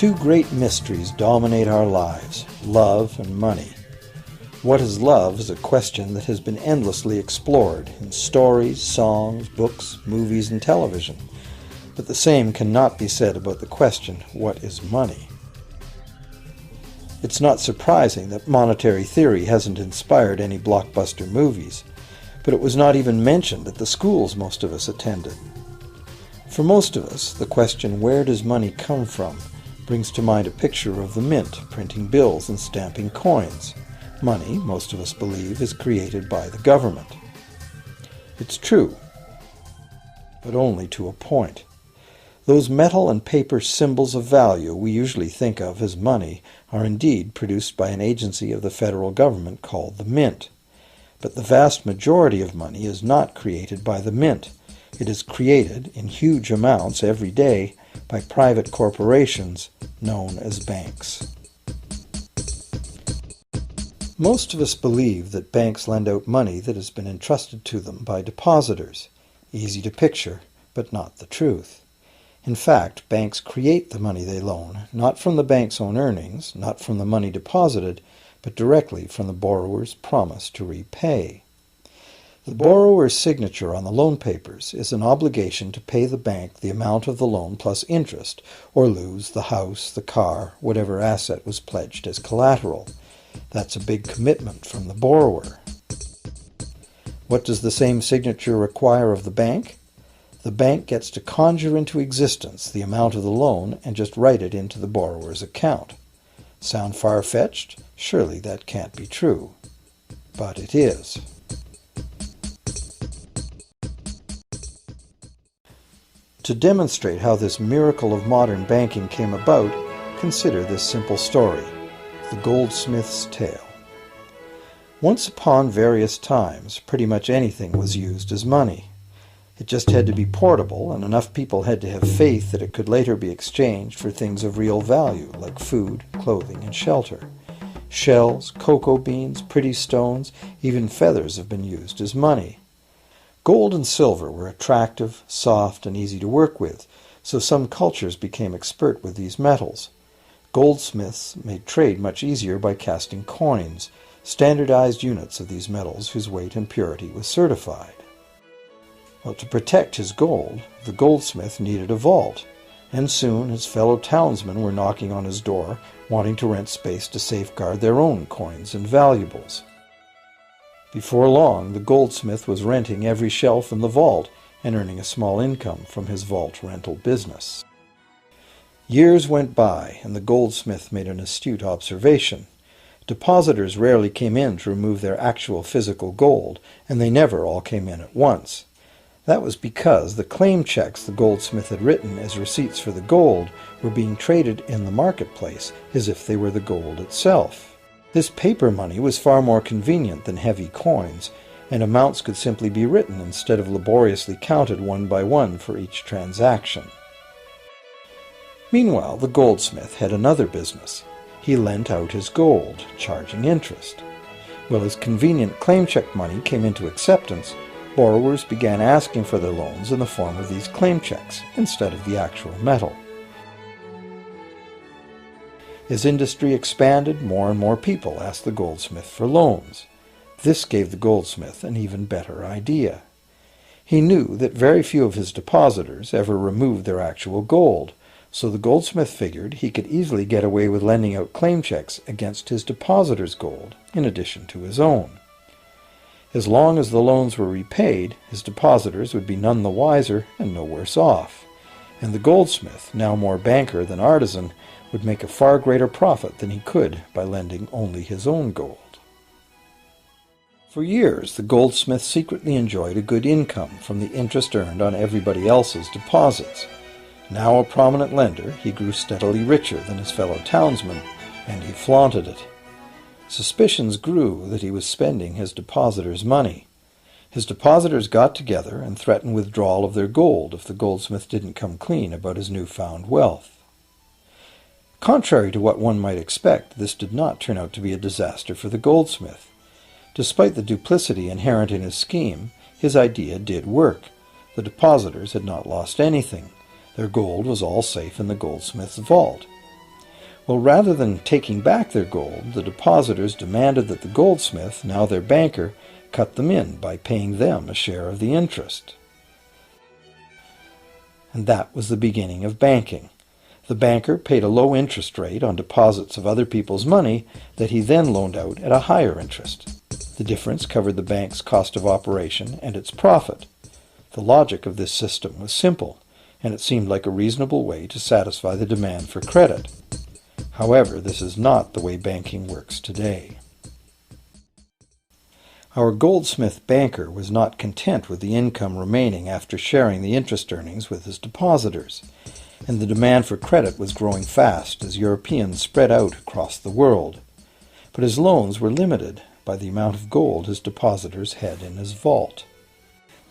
Two great mysteries dominate our lives, love and money. What is love is a question that has been endlessly explored in stories, songs, books, movies, and television. But the same cannot be said about the question, what is money? It's not surprising that monetary theory hasn't inspired any blockbuster movies, but it was not even mentioned at the schools most of us attended. For most of us, the question, where does money come from, brings to mind a picture of the mint printing bills and stamping coins. Money, most of us believe, is created by the government. It's true, but only to a point. Those metal and paper symbols of value we usually think of as money are indeed produced by an agency of the federal government called the Mint. But the vast majority of money is not created by the Mint. It is created in huge amounts every day by private corporations known as banks. Most of us believe that banks lend out money that has been entrusted to them by depositors. Easy to picture, but not the truth. In fact, banks create the money they loan, not from the bank's own earnings, not from the money deposited, but directly from the borrower's promise to repay. The borrower's signature on the loan papers is an obligation to pay the bank the amount of the loan plus interest, or lose the house, the car, whatever asset was pledged as collateral. That's a big commitment from the borrower. What does the same signature require of the bank? The bank gets to conjure into existence the amount of the loan and just write it into the borrower's account. Sound far-fetched? Surely that can't be true. But it is. To demonstrate how this miracle of modern banking came about, consider this simple story, the goldsmith's tale. Once upon various times, pretty much anything was used as money. It just had to be portable, and enough people had to have faith that it could later be exchanged for things of real value, like food, clothing, and shelter. Shells, cocoa beans, pretty stones, even feathers have been used as money. Gold and silver were attractive, soft, and easy to work with, so some cultures became expert with these metals. Goldsmiths made trade much easier by casting coins, standardized units of these metals whose weight and purity was certified. Well, to protect his gold, the goldsmith needed a vault, and soon his fellow townsmen were knocking on his door, wanting to rent space to safeguard their own coins and valuables. Before long, the goldsmith was renting every shelf in the vault and earning a small income from his vault rental business. Years went by, and the goldsmith made an astute observation. Depositors rarely came in to remove their actual physical gold, and they never all came in at once. That was because the claim checks the goldsmith had written as receipts for the gold were being traded in the marketplace as if they were the gold itself. This paper money was far more convenient than heavy coins, and amounts could simply be written instead of laboriously counted one by one for each transaction. Meanwhile, the goldsmith had another business. He lent out his gold, charging interest. Well, as convenient claim check money came into acceptance, borrowers began asking for their loans in the form of these claim checks instead of the actual metal. As industry expanded, more and more people asked the goldsmith for loans. This gave the goldsmith an even better idea. He knew that very few of his depositors ever removed their actual gold, so the goldsmith figured he could easily get away with lending out claim checks against his depositors' gold, in addition to his own. As long as the loans were repaid, his depositors would be none the wiser and no worse off, and the goldsmith, now more banker than artisan, would make a far greater profit than he could by lending only his own gold. For years, the goldsmith secretly enjoyed a good income from the interest earned on everybody else's deposits. Now a prominent lender, he grew steadily richer than his fellow townsmen, and he flaunted it. Suspicions grew that he was spending his depositors' money. His depositors got together and threatened withdrawal of their gold if the goldsmith didn't come clean about his newfound wealth. Contrary to what one might expect, this did not turn out to be a disaster for the goldsmith. Despite the duplicity inherent in his scheme, his idea did work. The depositors had not lost anything. Their gold was all safe in the goldsmith's vault. Well, rather than taking back their gold, the depositors demanded that the goldsmith, now their banker, cut them in by paying them a share of the interest. And that was the beginning of banking. The banker paid a low interest rate on deposits of other people's money that he then loaned out at a higher interest. The difference covered the bank's cost of operation and its profit. The logic of this system was simple, and it seemed like a reasonable way to satisfy the demand for credit. However, this is not the way banking works today. Our goldsmith banker was not content with the income remaining after sharing the interest earnings with his depositors, and the demand for credit was growing fast as Europeans spread out across the world. But his loans were limited by the amount of gold his depositors had in his vault.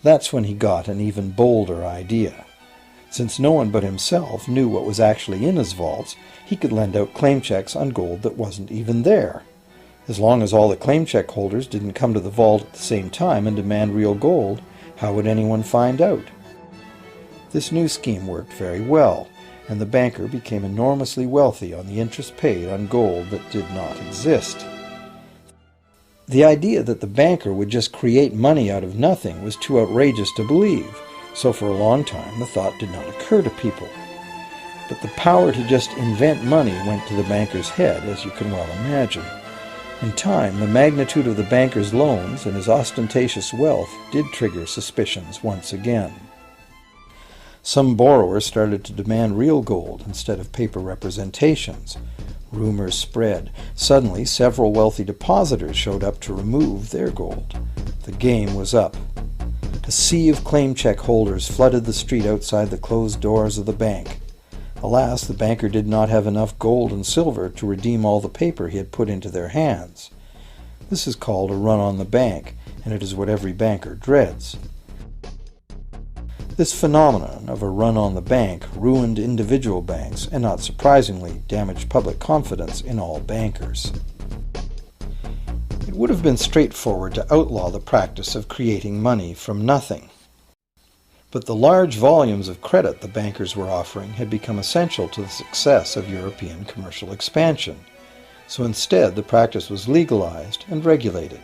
That's when he got an even bolder idea. Since no one but himself knew what was actually in his vaults, he could lend out claim checks on gold that wasn't even there. As long as all the claim check holders didn't come to the vault at the same time and demand real gold, how would anyone find out? This new scheme worked very well, and the banker became enormously wealthy on the interest paid on gold that did not exist. The idea that the banker would just create money out of nothing was too outrageous to believe, so for a long time the thought did not occur to people. But the power to just invent money went to the banker's head, as you can well imagine. In time, the magnitude of the banker's loans and his ostentatious wealth did trigger suspicions once again. Some borrowers started to demand real gold instead of paper representations. Rumors spread. Suddenly, several wealthy depositors showed up to remove their gold. The game was up. A sea of claim check holders flooded the street outside the closed doors of the bank. Alas, the banker did not have enough gold and silver to redeem all the paper he had put into their hands. This is called a run on the bank, and it is what every banker dreads. This phenomenon of a run on the bank ruined individual banks and, not surprisingly, damaged public confidence in all bankers. It would have been straightforward to outlaw the practice of creating money from nothing. But the large volumes of credit the bankers were offering had become essential to the success of European commercial expansion, so instead the practice was legalized and regulated.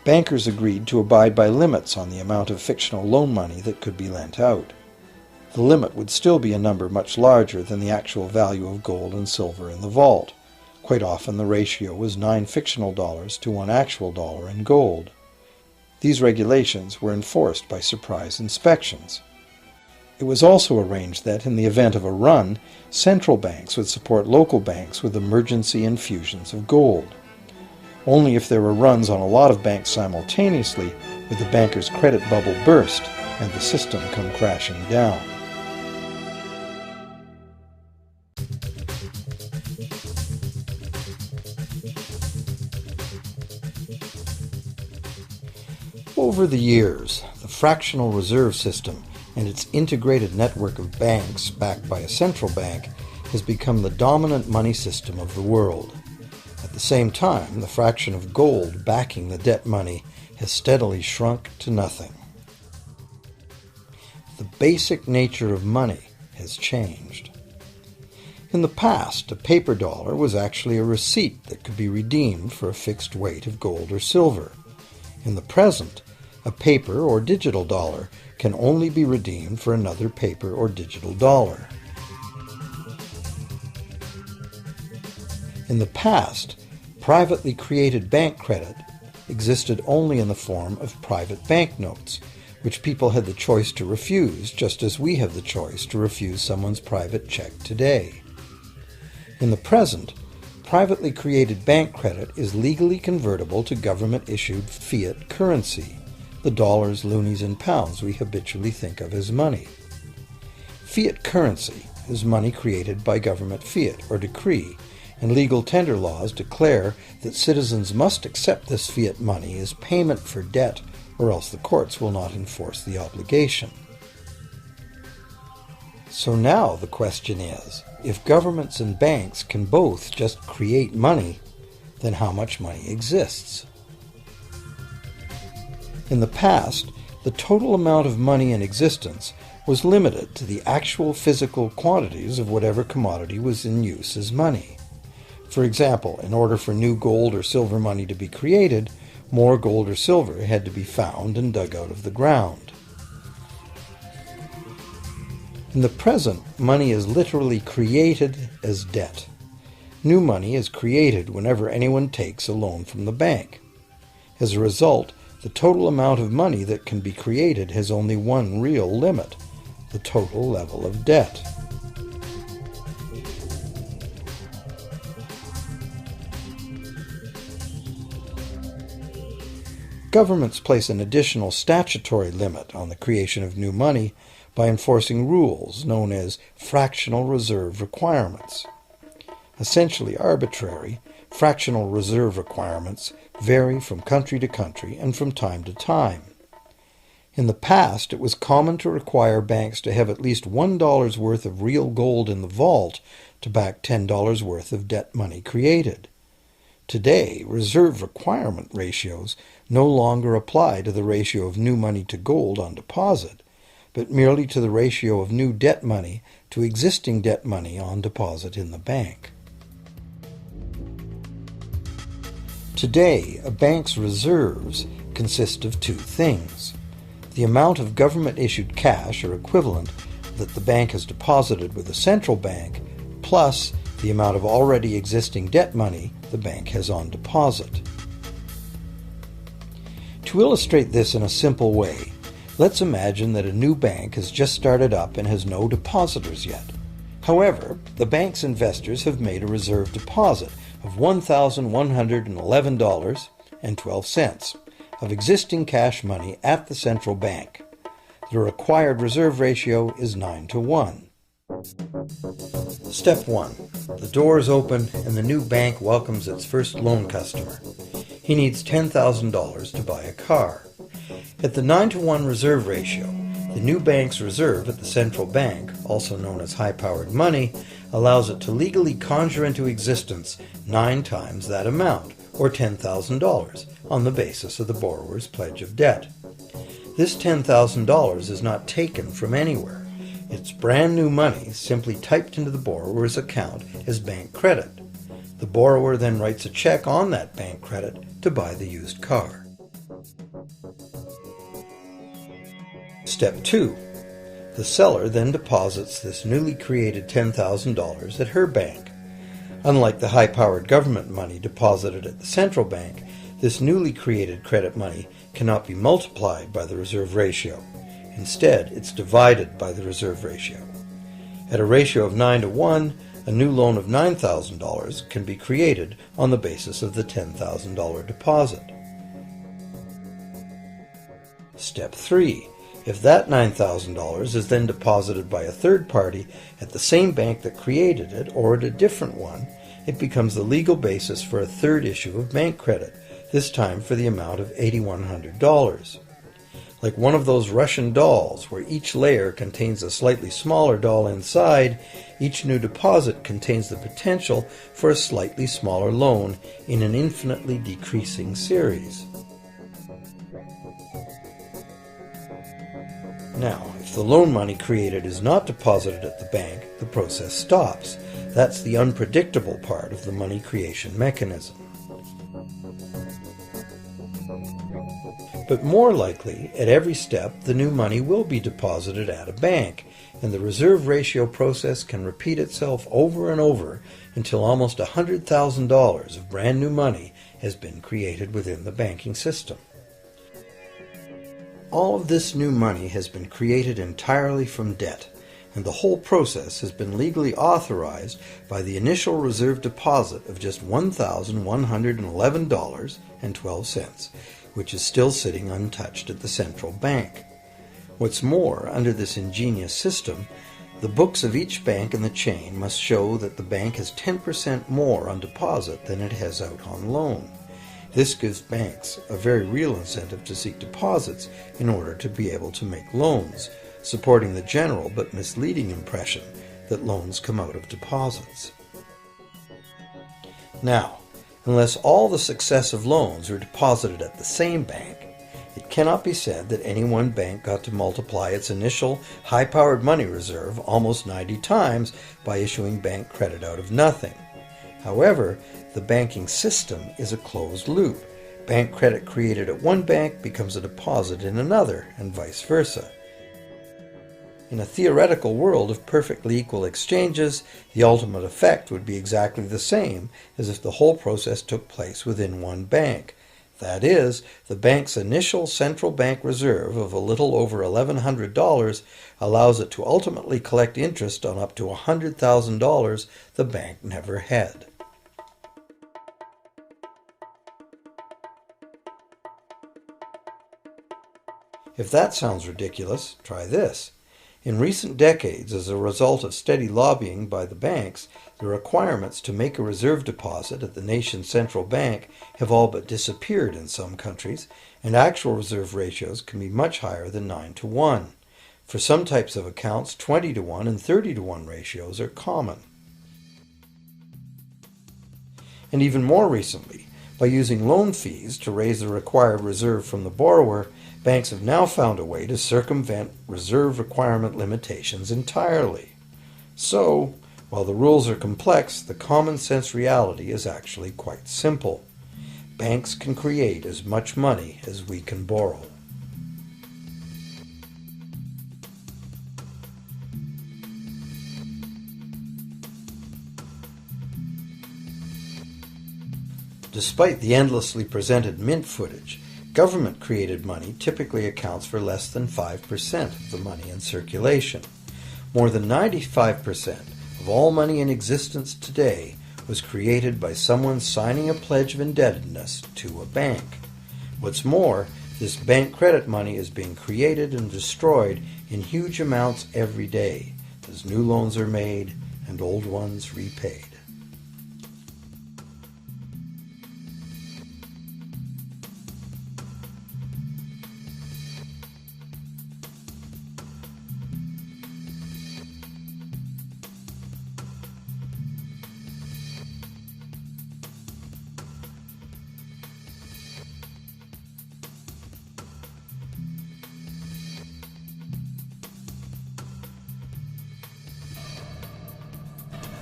Bankers agreed to abide by limits on the amount of fictional loan money that could be lent out. The limit would still be a number much larger than the actual value of gold and silver in the vault. Quite often the ratio was 9 fictional dollars to 1 actual dollar in gold. These regulations were enforced by surprise inspections. It was also arranged that, in the event of a run, central banks would support local banks with emergency infusions of gold. Only if there were runs on a lot of banks simultaneously would the banker's credit bubble burst and the system come crashing down. Over the years, the fractional reserve system and its integrated network of banks backed by a central bank has become the dominant money system of the world. At the same time, the fraction of gold backing the debt money has steadily shrunk to nothing. The basic nature of money has changed. In the past, a paper dollar was actually a receipt that could be redeemed for a fixed weight of gold or silver. In the present, a paper or digital dollar can only be redeemed for another paper or digital dollar. In the past, privately created bank credit existed only in the form of private banknotes, which people had the choice to refuse, just as we have the choice to refuse someone's private check today. In the present, privately created bank credit is legally convertible to government-issued fiat currency, the dollars, loonies, and pounds we habitually think of as money. Fiat currency is money created by government fiat or decree, and legal tender laws declare that citizens must accept this fiat money as payment for debt, or else the courts will not enforce the obligation. So now the question is, if governments and banks can both just create money, then how much money exists? In the past, the total amount of money in existence was limited to the actual physical quantities of whatever commodity was in use as money. For example, in order for new gold or silver money to be created, more gold or silver had to be found and dug out of the ground. In the present, money is literally created as debt. New money is created whenever anyone takes a loan from the bank. As a result, the total amount of money that can be created has only one real limit: the total level of debt. Governments place an additional statutory limit on the creation of new money by enforcing rules known as fractional reserve requirements. Essentially arbitrary, fractional reserve requirements vary from country to country and from time to time. In the past, it was common to require banks to have at least $1 worth of real gold in the vault to back $10 worth of debt money created. Today, reserve requirement ratios no longer apply to the ratio of new money to gold on deposit, but merely to the ratio of new debt money to existing debt money on deposit in the bank. Today, a bank's reserves consist of two things: the amount of government-issued cash or equivalent that the bank has deposited with the central bank, plus the amount of already existing debt money the bank has on deposit. To illustrate this in a simple way, let's imagine that a new bank has just started up and has no depositors yet. However, the bank's investors have made a reserve deposit of $1,111.12 of existing cash money at the central bank. The required reserve ratio is 9-to-1. Step 1. The doors open and the new bank welcomes its first loan customer. He needs $10,000 to buy a car. At the 9-to-1 reserve ratio, the new bank's reserve at the central bank, also known as high-powered money, allows it to legally conjure into existence 9 times that amount, or $10,000, on the basis of the borrower's pledge of debt. This $10,000 is not taken from anywhere. It's brand new money simply typed into the borrower's account as bank credit. The borrower then writes a check on that bank credit to buy the used car. Step 2. The seller then deposits this newly created $10,000 at her bank. Unlike the high-powered government money deposited at the central bank, this newly created credit money cannot be multiplied by the reserve ratio. Instead, it's divided by the reserve ratio. At a ratio of 9-to-1, a new loan of $9,000 can be created on the basis of the $10,000 deposit. Step 3. If that $9,000 is then deposited by a third party at the same bank that created it or at a different one, it becomes the legal basis for a third issue of bank credit, this time for the amount of $8,100. Like one of those Russian dolls, where each layer contains a slightly smaller doll inside, each new deposit contains the potential for a slightly smaller loan in an infinitely decreasing series. Now, if the loan money created is not deposited at the bank, the process stops. That's the unpredictable part of the money creation mechanism. But more likely, at every step, the new money will be deposited at a bank, and the reserve ratio process can repeat itself over and over until almost $100,000 of brand new money has been created within the banking system. All of this new money has been created entirely from debt, and the whole process has been legally authorized by the initial reserve deposit of just $1,111.12, which is still sitting untouched at the central bank. What's more, under this ingenious system, the books of each bank in the chain must show that the bank has 10% more on deposit than it has out on loan. This gives banks a very real incentive to seek deposits in order to be able to make loans, supporting the general but misleading impression that loans come out of deposits. Now, unless all the successive loans are deposited at the same bank, It cannot be said that any one bank got to multiply its initial high-powered money reserve almost 90 times by issuing bank credit out of nothing. However, the banking system is a closed loop. Bank credit created at one bank becomes a deposit in another, and vice versa. In a theoretical world of perfectly equal exchanges, the ultimate effect would be exactly the same as if the whole process took place within one bank. That is, the bank's initial central bank reserve of a little over $1,100 allows it to ultimately collect interest on up to $100,000 the bank never had. If that sounds ridiculous, try this. In recent decades, as a result of steady lobbying by the banks, the requirements to make a reserve deposit at the nation's central bank have all but disappeared in some countries, and actual reserve ratios can be much higher than 9-to-1. For some types of accounts, 20-to-1 and 30-to-1 ratios are common. And even more recently, by using loan fees to raise the required reserve from the borrower, banks have now found a way to circumvent reserve requirement limitations entirely. So, while the rules are complex, the common sense reality is actually quite simple. Banks can create as much money as we can borrow. Despite the endlessly presented mint footage, government-created money typically accounts for less than 5% of the money in circulation. More than 95% of all money in existence today was created by someone signing a pledge of indebtedness to a bank. What's more, this bank credit money is being created and destroyed in huge amounts every day, as new loans are made and old ones repaid.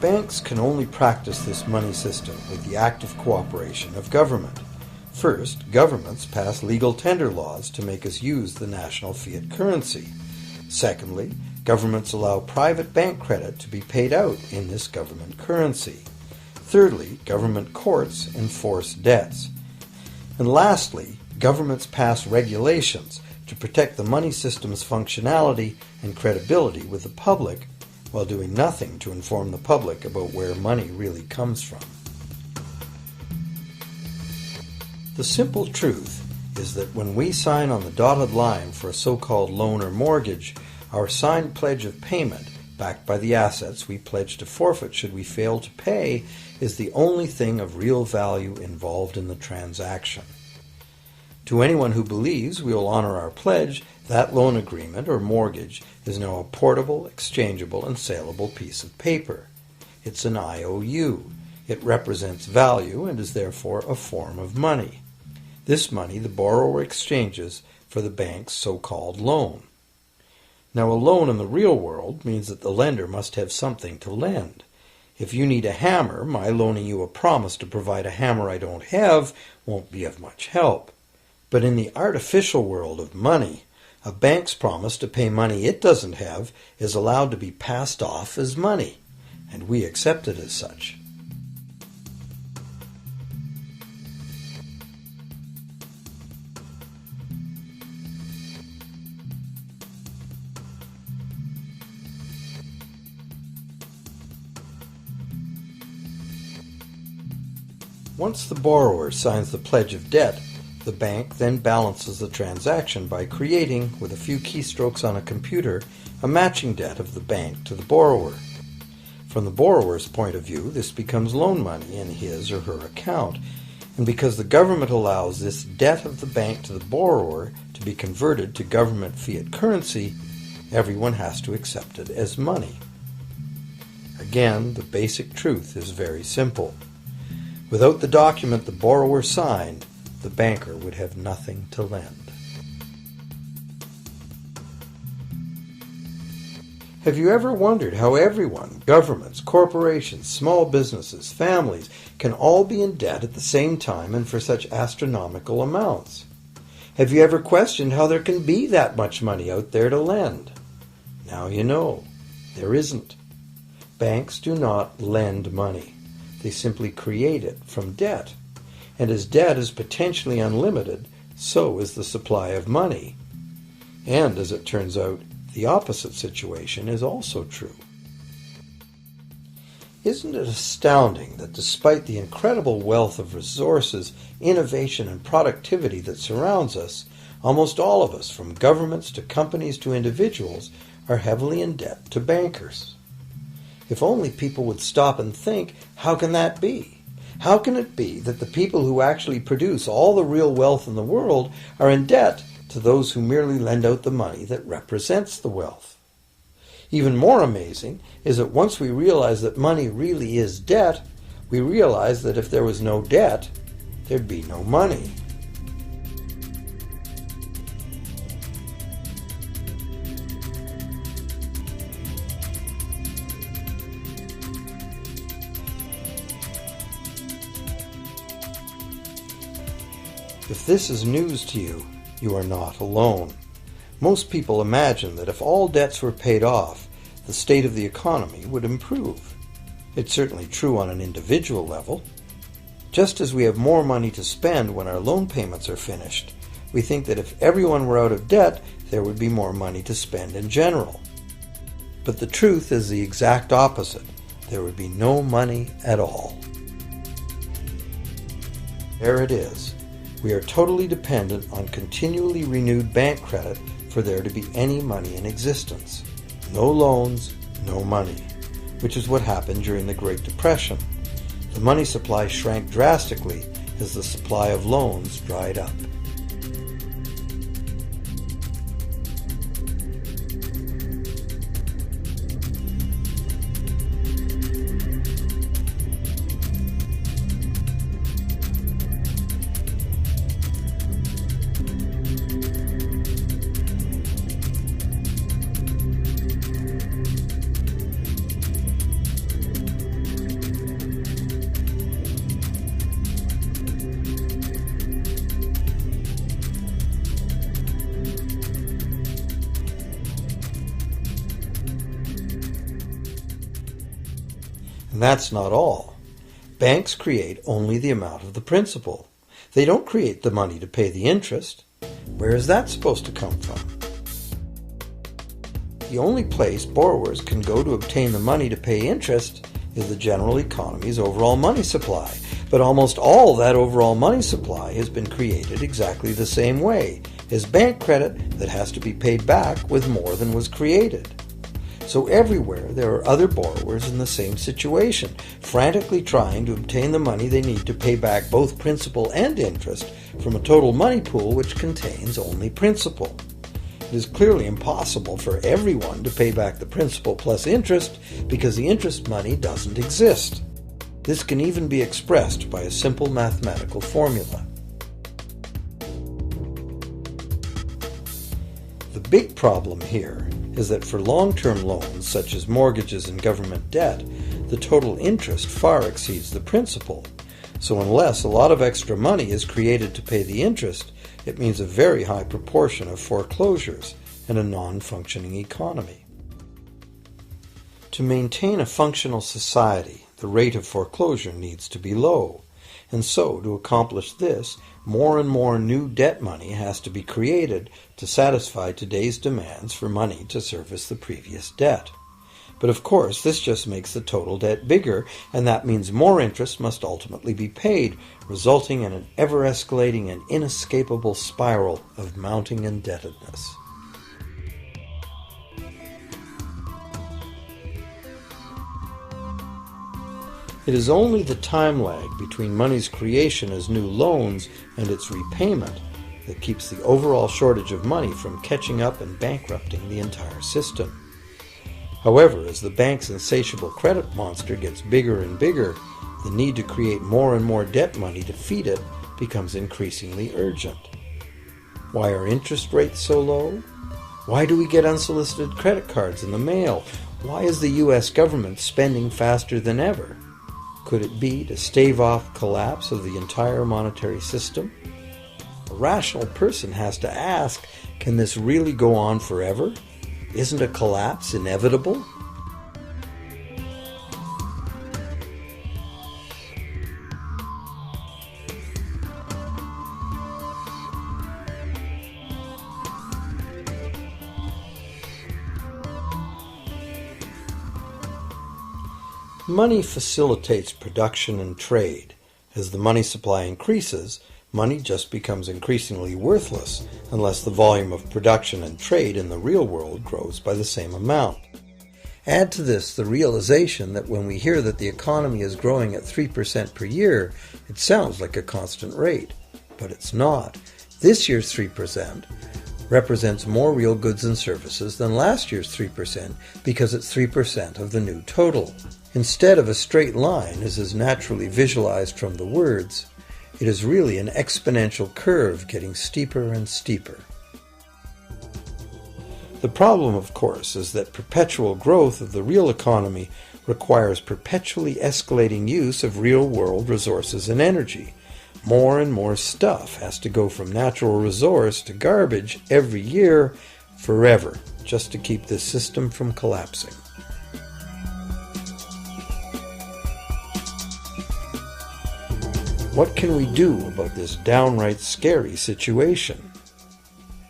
Banks can only practice this money system with the active cooperation of government. First, governments pass legal tender laws to make us use the national fiat currency. Secondly, governments allow private bank credit to be paid out in this government currency. Thirdly, government courts enforce debts. And lastly, governments pass regulations to protect the money system's functionality and credibility with the public, while doing nothing to inform the public about where money really comes from. The simple truth is that when we sign on the dotted line for a so-called loan or mortgage, our signed pledge of payment, backed by the assets we pledge to forfeit should we fail to pay, is the only thing of real value involved in the transaction. To anyone who believes we will honor our pledge, that loan agreement or mortgage is now a portable, exchangeable, and saleable piece of paper. It's an IOU. It represents value and is therefore a form of money. This money the borrower exchanges for the bank's so-called loan. Now, a loan in the real world means that the lender must have something to lend. If you need a hammer, my loaning you a promise to provide a hammer I don't have won't be of much help. But in the artificial world of money, a bank's promise to pay money it doesn't have is allowed to be passed off as money, and we accept it as such. Once the borrower signs the pledge of debt, the bank then balances the transaction by creating, with a few keystrokes on a computer, a matching debt of the bank to the borrower. From the borrower's point of view, this becomes loan money in his or her account, and because the government allows this debt of the bank to the borrower to be converted to government fiat currency, everyone has to accept it as money. Again, the basic truth is very simple. Without the document the borrower signed, the banker would have nothing to lend. Have you ever wondered how everyone, governments, corporations, small businesses, families, can all be in debt at the same time and for such astronomical amounts? Have you ever questioned how there can be that much money out there to lend? Now you know, there isn't. Banks do not lend money. They simply create it from debt. And as debt is potentially unlimited, so is the supply of money. And as it turns out, the opposite situation is also true. Isn't it astounding that despite the incredible wealth of resources, innovation, and productivity that surrounds us, almost all of us, from governments to companies to individuals, are heavily in debt to bankers? If only people would stop and think, how can that be? How can it be that the people who actually produce all the real wealth in the world are in debt to those who merely lend out the money that represents the wealth? Even more amazing is that once we realize that money really is debt, we realize that if there was no debt, there'd be no money. If this is news to you, you are not alone. Most people imagine that if all debts were paid off, the state of the economy would improve. It's certainly true on an individual level. Just as we have more money to spend when our loan payments are finished, we think that if everyone were out of debt, there would be more money to spend in general. But the truth is the exact opposite. There would be no money at all. There it is. We are totally dependent on continually renewed bank credit for there to be any money in existence. No loans, no money, which is what happened during the Great Depression. The money supply shrank drastically as the supply of loans dried up. And that's not all. Banks create only the amount of the principal. They don't create the money to pay the interest. Where is that supposed to come from? The only place borrowers can go to obtain the money to pay interest is the general economy's overall money supply. But almost all that overall money supply has been created exactly the same way, as bank credit that has to be paid back with more than was created. So everywhere there are other borrowers in the same situation, frantically trying to obtain the money they need to pay back both principal and interest from a total money pool which contains only principal. It is clearly impossible for everyone to pay back the principal plus interest because the interest money doesn't exist. This can even be expressed by a simple mathematical formula. The big problem here is that for long-term loans, such as mortgages and government debt, the total interest far exceeds the principal. So unless a lot of extra money is created to pay the interest, it means a very high proportion of foreclosures and a non-functioning economy. To maintain a functional society, the rate of foreclosure needs to be low. And so, to accomplish this, more and more new debt money has to be created to satisfy today's demands for money to service the previous debt. But of course, this just makes the total debt bigger, and that means more interest must ultimately be paid, resulting in an ever-escalating and inescapable spiral of mounting indebtedness. It is only the time lag between money's creation as new loans and its repayment that keeps the overall shortage of money from catching up and bankrupting the entire system. However, as the bank's insatiable credit monster gets bigger and bigger, the need to create more and more debt money to feed it becomes increasingly urgent. Why are interest rates so low? Why do we get unsolicited credit cards in the mail? Why is the U.S. government spending faster than ever? Could it be to stave off collapse of the entire monetary system? A rational person has to ask, can this really go on forever? Isn't a collapse inevitable? Money facilitates production and trade. As the money supply increases, money just becomes increasingly worthless unless the volume of production and trade in the real world grows by the same amount. Add to this the realization that when we hear that the economy is growing at 3% per year, it sounds like a constant rate, but it's not. This year's 3% represents more real goods and services than last year's 3% because it's 3% of the new total. Instead of a straight line, as is naturally visualized from the words, it is really an exponential curve getting steeper and steeper. The problem, of course, is that perpetual growth of the real economy requires perpetually escalating use of real-world resources and energy. More and more stuff has to go from natural resource to garbage every year, forever, just to keep this system from collapsing. What can we do about this downright scary situation?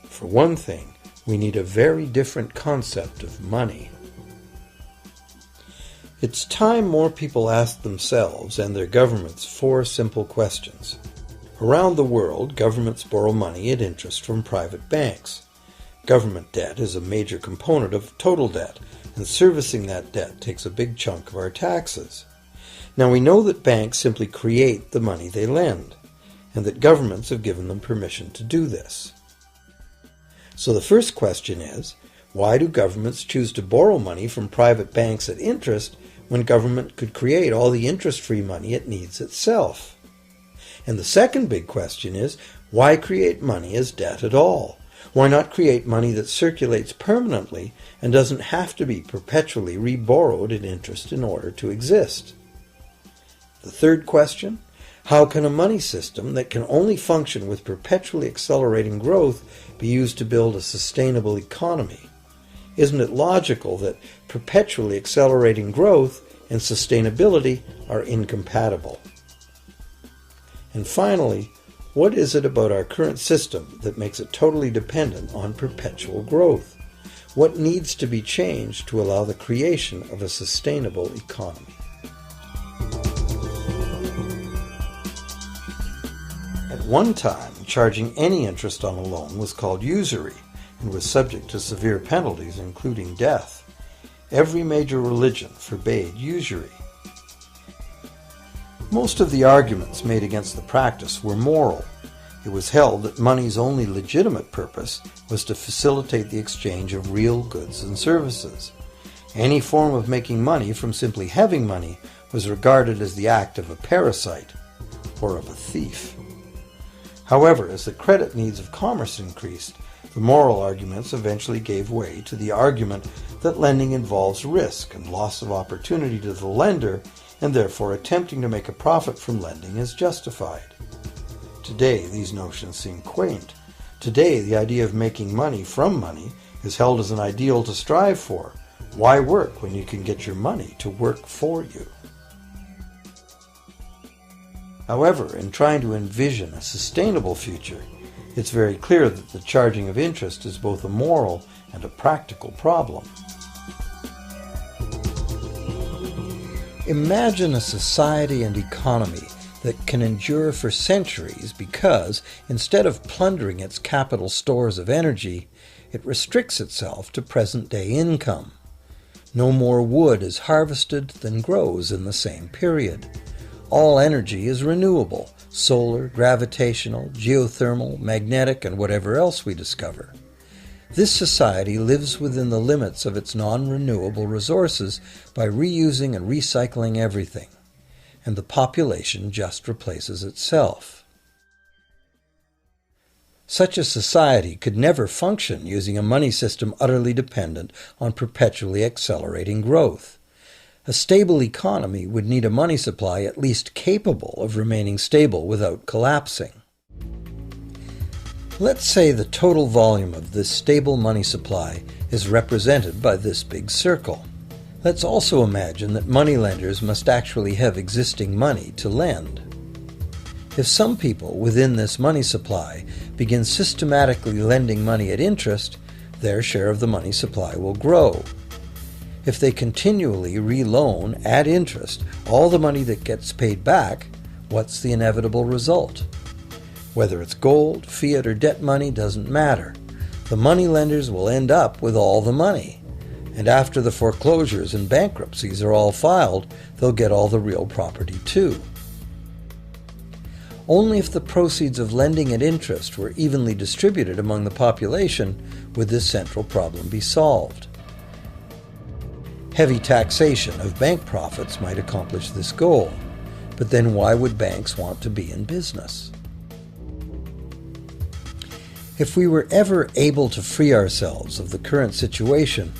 For one thing, we need a very different concept of money. It's time more people ask themselves and their governments 4 simple questions. Around the world, governments borrow money at interest from private banks. Government debt is a major component of total debt, and servicing that debt takes a big chunk of our taxes. Now we know that banks simply create the money they lend, and that governments have given them permission to do this. So the first question is, why do governments choose to borrow money from private banks at interest when government could create all the interest-free money it needs itself? And the second big question is, why create money as debt at all? Why not create money that circulates permanently and doesn't have to be perpetually reborrowed at interest in order to exist? The third question, how can a money system that can only function with perpetually accelerating growth be used to build a sustainable economy? Isn't it logical that perpetually accelerating growth and sustainability are incompatible? And finally, what is it about our current system that makes it totally dependent on perpetual growth? What needs to be changed to allow the creation of a sustainable economy? At one time, charging any interest on a loan was called usury and was subject to severe penalties, including death. Every major religion forbade usury. Most of the arguments made against the practice were moral. It was held that money's only legitimate purpose was to facilitate the exchange of real goods and services. Any form of making money from simply having money was regarded as the act of a parasite or of a thief. However, as the credit needs of commerce increased, the moral arguments eventually gave way to the argument that lending involves risk and loss of opportunity to the lender, and therefore attempting to make a profit from lending is justified. Today, these notions seem quaint. Today, the idea of making money from money is held as an ideal to strive for. Why work when you can get your money to work for you? However, in trying to envision a sustainable future, it's very clear that the charging of interest is both a moral and a practical problem. Imagine a society and economy that can endure for centuries because, instead of plundering its capital stores of energy, it restricts itself to present-day income. No more wood is harvested than grows in the same period. All energy is renewable, solar, gravitational, geothermal, magnetic, and whatever else we discover. This society lives within the limits of its non-renewable resources by reusing and recycling everything, and the population just replaces itself. Such a society could never function using a money system utterly dependent on perpetually accelerating growth. A stable economy would need a money supply at least capable of remaining stable without collapsing. Let's say the total volume of this stable money supply is represented by this big circle. Let's also imagine that moneylenders must actually have existing money to lend. If some people within this money supply begin systematically lending money at interest, their share of the money supply will grow. If they continually reloan at interest all the money that gets paid back, what's the inevitable result? Whether it's gold, fiat, or debt money doesn't matter. The moneylenders will end up with all the money. And after the foreclosures and bankruptcies are all filed, they'll get all the real property too. Only if the proceeds of lending at interest were evenly distributed among the population would this central problem be solved. Heavy taxation of bank profits might accomplish this goal, but then why would banks want to be in business? If we were ever able to free ourselves of the current situation,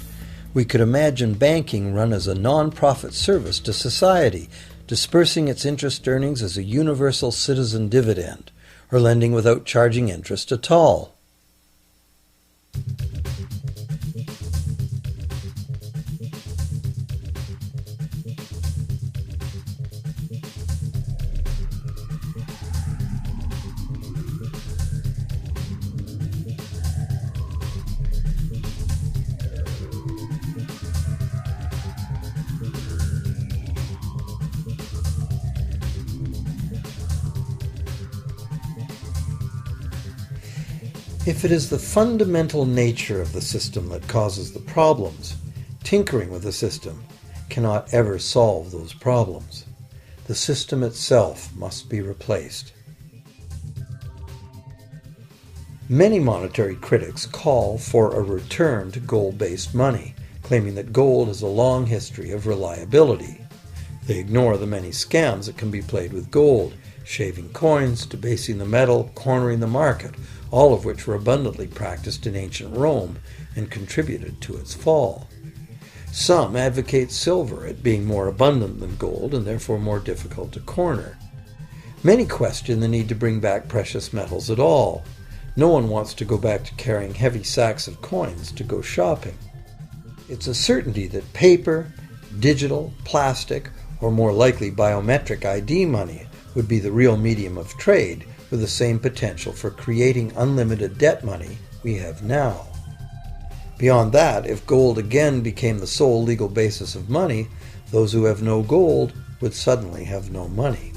we could imagine banking run as a non-profit service to society, dispersing its interest earnings as a universal citizen dividend, or lending without charging interest at all. If it is the fundamental nature of the system that causes the problems, tinkering with the system cannot ever solve those problems. The system itself must be replaced. Many monetary critics call for a return to gold-based money, claiming that gold has a long history of reliability. They ignore the many scams that can be played with gold, shaving coins, debasing the metal, cornering the market, all of which were abundantly practiced in ancient Rome and contributed to its fall. Some advocate silver, it being more abundant than gold and therefore more difficult to corner. Many question the need to bring back precious metals at all. No one wants to go back to carrying heavy sacks of coins to go shopping. It's a certainty that paper, digital, plastic, or more likely biometric ID money would be the real medium of trade, with the same potential for creating unlimited debt money we have now. Beyond that, if gold again became the sole legal basis of money, those who have no gold would suddenly have no money.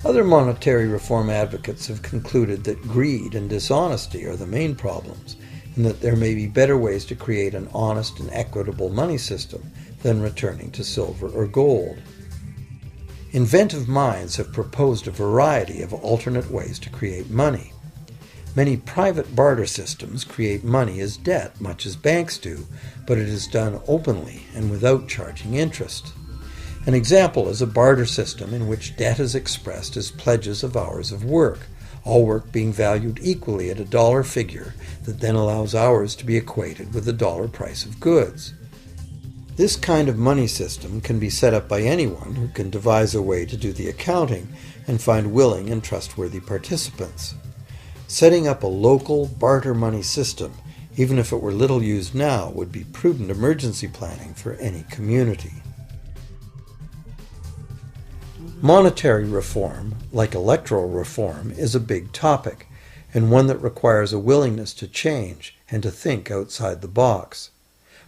Other monetary reform advocates have concluded that greed and dishonesty are the main problems, and that there may be better ways to create an honest and equitable money system than returning to silver or gold. Inventive minds have proposed a variety of alternate ways to create money. Many private barter systems create money as debt, much as banks do, but it is done openly and without charging interest. An example is a barter system in which debt is expressed as pledges of hours of work, all work being valued equally at a dollar figure that then allows hours to be equated with the dollar price of goods. This kind of money system can be set up by anyone who can devise a way to do the accounting and find willing and trustworthy participants. Setting up a local barter money system, even if it were little used now, would be prudent emergency planning for any community. Monetary reform, like electoral reform, is a big topic, and one that requires a willingness to change and to think outside the box.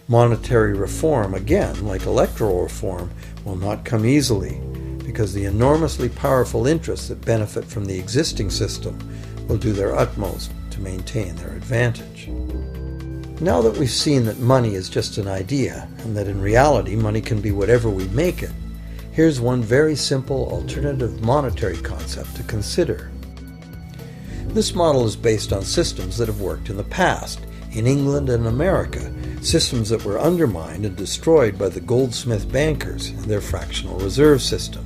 Monetary reform, again, like electoral reform, will not come easily, because the enormously powerful interests that benefit from the existing system will do their utmost to maintain their advantage. Now that we've seen that money is just an idea, and that in reality money can be whatever we make it, here's one very simple alternative monetary concept to consider. This model is based on systems that have worked in the past, in England and America, systems that were undermined and destroyed by the goldsmith bankers and their fractional reserve system.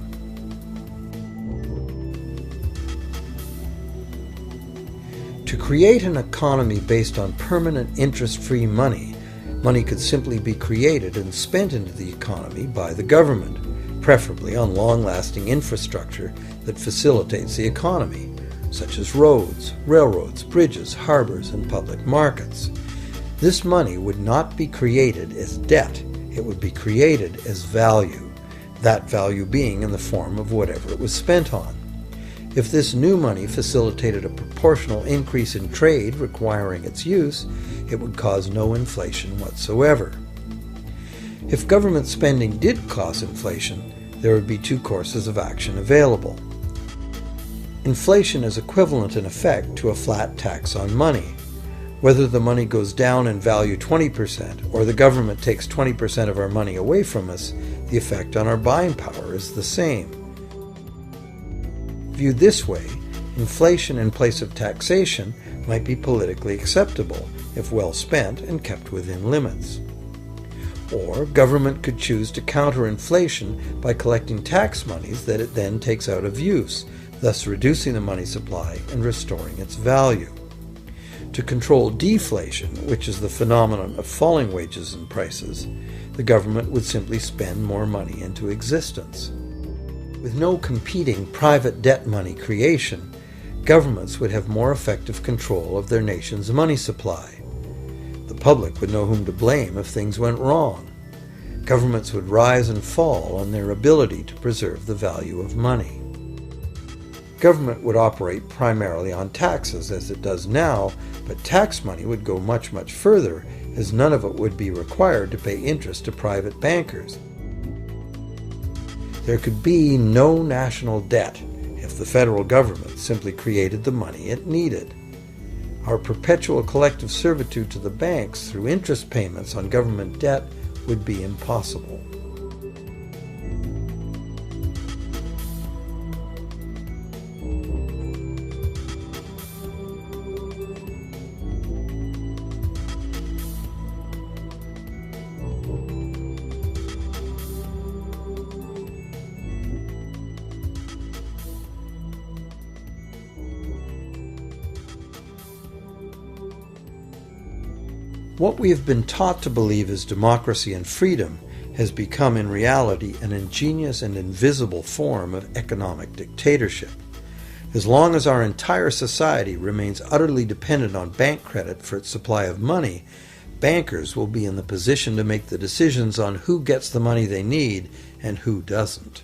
create an economy based on permanent interest-free money, money could simply be created and spent into the economy by the government, preferably on long-lasting infrastructure that facilitates the economy, such as roads, railroads, bridges, harbors, and public markets. This money would not be created as debt, it would be created as value, that value being in the form of whatever it was spent on. If this new money facilitated a proportional increase in trade requiring its use, it would cause no inflation whatsoever. If government spending did cause inflation, there would be two courses of action available. Inflation is equivalent in effect to a flat tax on money. Whether the money goes down in value 20% or the government takes 20% of our money away from us, the effect on our buying power is the same. Viewed this way, inflation in place of taxation might be politically acceptable if well spent and kept within limits. Or government could choose to counter inflation by collecting tax monies that it then takes out of use, thus reducing the money supply and restoring its value. To control deflation, which is the phenomenon of falling wages and prices, the government would simply spend more money into existence. With no competing private debt money creation, governments would have more effective control of their nation's money supply. The public would know whom to blame if things went wrong. Governments would rise and fall on their ability to preserve the value of money. Government would operate primarily on taxes, as it does now, but tax money would go much, much further, as none of it would be required to pay interest to private bankers. There could be no national debt if the federal government simply created the money it needed. Our perpetual collective servitude to the banks through interest payments on government debt would be impossible. What we have been taught to believe is democracy and freedom has become in reality an ingenious and invisible form of economic dictatorship. As long as our entire society remains utterly dependent on bank credit for its supply of money, bankers will be in the position to make the decisions on who gets the money they need and who doesn't.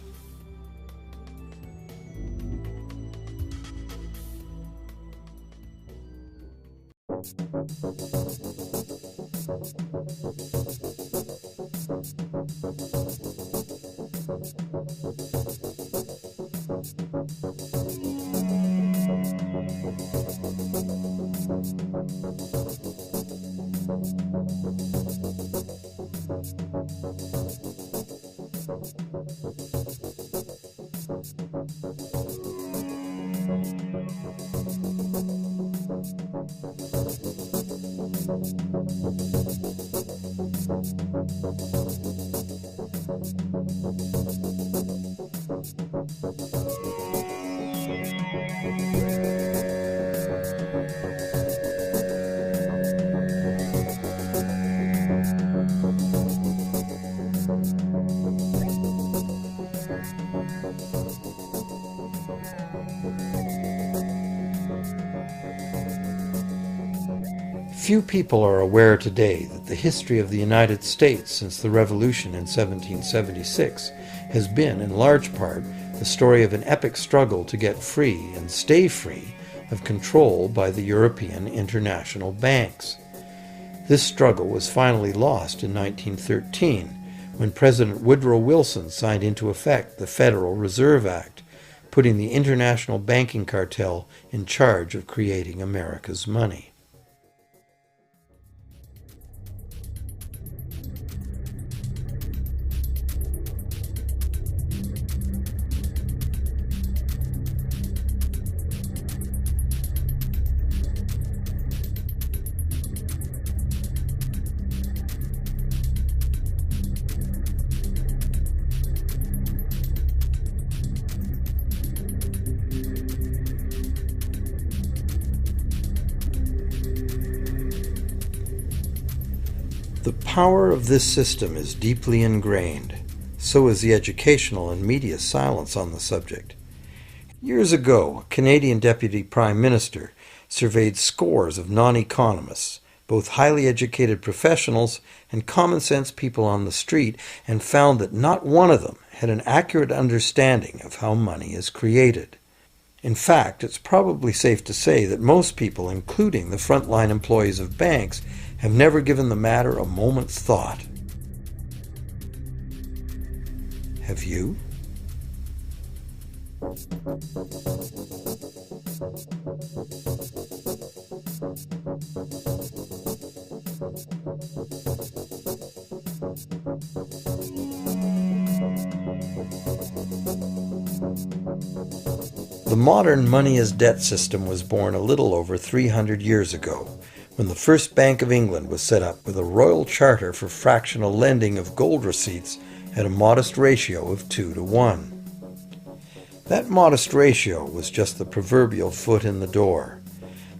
Few people are aware today that the history of the United States since the Revolution in 1776 has been, in large part, the story of an epic struggle to get free and stay free of control by the European international banks. This struggle was finally lost in 1913 when President Woodrow Wilson signed into effect the Federal Reserve Act, putting the international banking cartel in charge of creating America's money. power of this system is deeply ingrained. So is the educational and media silence on the subject. Years ago, a Canadian Deputy Prime Minister surveyed scores of non-economists, both highly educated professionals and common-sense people on the street, and found that not one of them had an accurate understanding of how money is created. In fact, it's probably safe to say that most people, including the frontline employees of banks, have never given the matter a moment's thought. Have you? The modern money-as-debt system was born a little over 300 years ago, when the first Bank of England was set up with a royal charter for fractional lending of gold receipts at a modest ratio of 2 to 1. That modest ratio was just the proverbial foot in the door.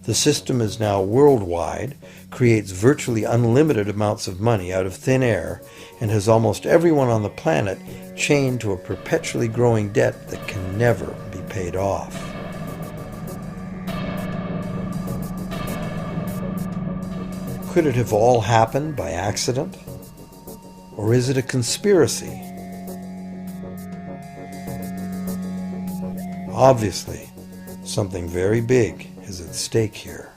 The system is now worldwide, creates virtually unlimited amounts of money out of thin air, and has almost everyone on the planet chained to a perpetually growing debt that can never be paid off. Could it have all happened by accident? Or is it a conspiracy? Obviously, something very big is at stake here.